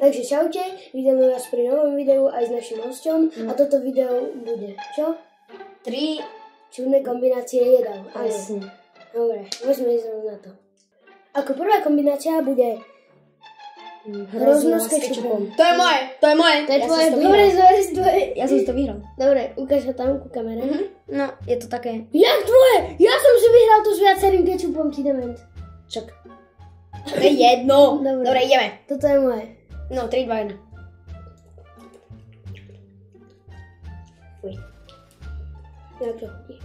Takže čaute, vidíme vás pri novom videu aj s našim hosťom a toto video bude, čo? 3 čudné kombinácie jedál. Jasne. Dobre, môžeme ísť na to. Ako prvá kombinácia bude hrozno s kečupom. To je moje, to je moje. To je tvoje, dobre, tvoje. Ja som si to vyhral. Dobre, ukáž ho tam ku kamere. No, je to také. Jak tvoje? Ja som si vyhral to s viacerým kečupom, ti dement. Čak. To je jedno. Dobre, ideme. Toto je moje. No, 3, 2, 1. Fuj. Jak to chutí?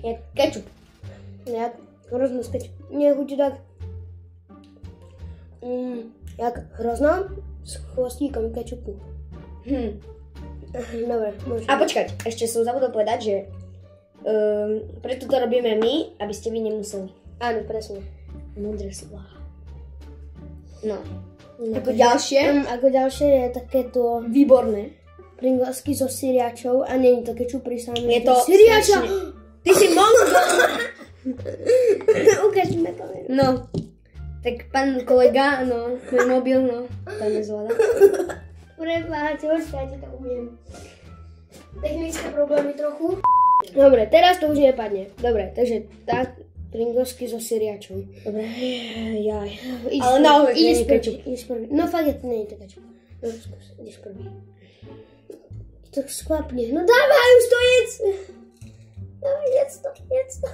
Je kečup. Jak hrozno s kečupom. Nie chutí tak... jak hrozno s chvostíkom kečupu. Dobre, môžeme. A počkať, ešte som zabudol povedať, že preto to robíme my, aby ste vy nemuseli. Áno, presne. Múdre slova. No. Ako ďalšie? Ako ďalšie je takéto Výborné. Pringlesky so syriačou a nie je to kečup prisáme. Je to syriača! Ty si mongo! Ukáž mi na kameru. No. Tak pán kolega, no, môj mobil, no, to nezvláda. Prepáč, počkajte, to umiem. Technické problémy trochu. Dobre, teraz to už nepadne. Dobre, takže tak, Pringlesky so syriačom. Dobre, jaj. Ale naozaj ideš nie je kečup. prvý. No fakt, nie je to kečup. No, skús, ideš prvý. To skvapne. No dávaj, už to jedz! Dávaj, jedz to. Este,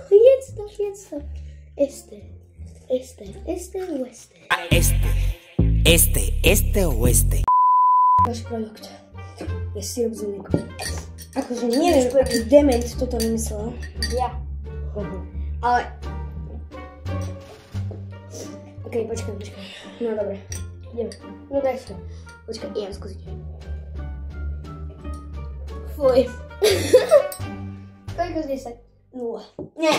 oeste. Oeste. Váš produkt je syrup z mliekom. Akože neviem, aký dement toto vymyslel. Ja. Ale... Okej, počkaj. No dobre, ideme. No daj to. Počkaj, idem skúsiť. Fuj. Koľko z 10? 0. Nie,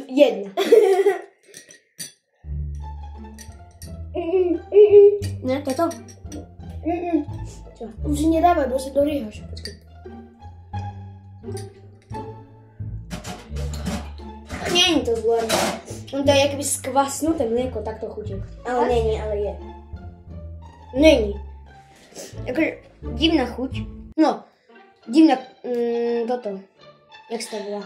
1. Ne, toto? Čo? Už si nedávaj, bo si to rýhaš. Počkaj. Nie je to zlé. To je akoby skvasnuté mlieko, tak to chutí. Ale není, ale je. Není. Akože divná chuť. No, divná, toto. Jak sa to volá?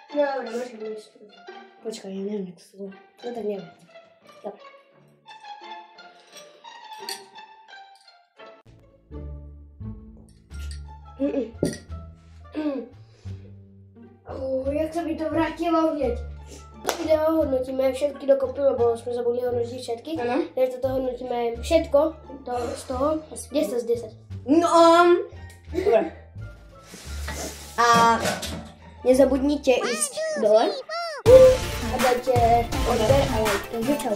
Dobre, môžem ísť. Počkaj, ja neviem, jak sa to volá. No tak neviem. Dobre. Jak sa mi to vrátilo hneď. To video hodnotíme všetky dokopy, lebo sme zabudli hodnotiť všetky. Takže toto hodnotíme všetko z toho 10 z 10. No, dobre. A nezabudnite ísť dole a dajte odber a like. Takže čau.